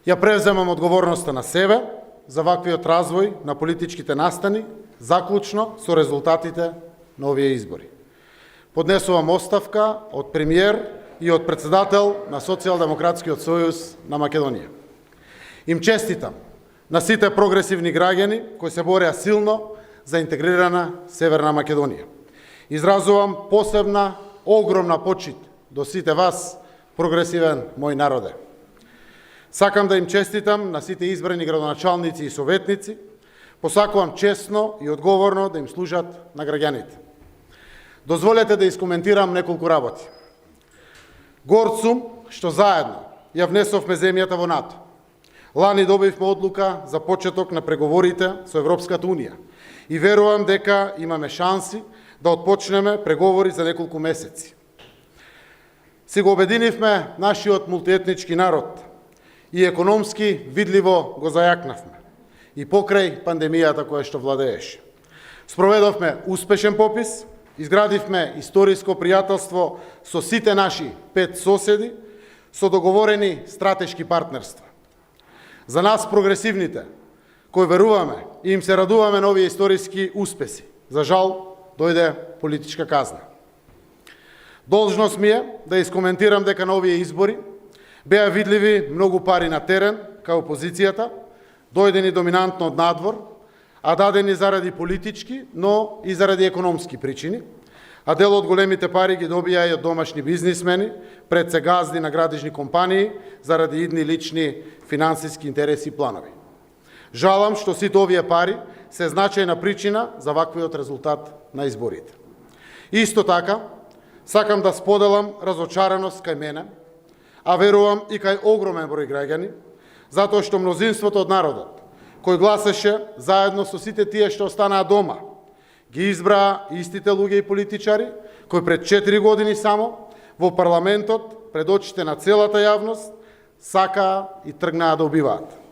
Ја превземам одговорноста на себе за ваквиот развој на политичките настани, заклучно со резултатите на овие избори. Поднесувам оставка од премиер и од председател на Социјалдемократскиот сојуз на Македонија. Им честитам на сите прогресивни граѓани кои се бореа силно за интегрирана Северна Македонија. Изразувам посебна, огромна почит до сите вас, прогресивен мој народе. Сакам да им честитам на сите избрани градоначалници и советници, посакувам честно и одговорно да им служат на граѓаните. Дозволете да искоментирам неколку работи. Горд сум што заедно ја внесовме земјата во НАТО. Лани добивме одлука за почеток на преговорите со Европската Унија и верувам дека имаме шанси да отпочнеме преговори за неколку месеци. Си го обединивме нашиот мултиетнички народ и економски видливо го зајакнавме и покрај пандемијата која што владееше. Спроведовме успешен попис, изградивме историско пријателство со сите наши 5 соседи со договорени стратешки партнерства. За нас прогресивните, кои веруваме и им се радуваме на овие историски успеси, за жал дојде политичка казна. Должност ми е да искоментирам дека на овие избори беа видливи многу пари на терен кај опозицијата, дојдени доминантно од надвор, а дадени заради политички, но и заради економски причини, а дел од големите пари ги добија и од домашни бизнисмени, пред се газди на градежни компании, заради идни лични финансиски интереси и планови. Жалам што сите овие пари се значајна причина за ваквиот резултат на изборите. Исто така, сакам да споделам разочараност кај мене, а верувам и кај огромен број граѓани, затоа што мнозинството од народот, кој гласаше заедно со сите тие што останаа дома, ги избраа истите луѓе и политичари, кои пред 4 години само во парламентот, пред очите на целата јавност, сакаа и тргнаа да убиваат.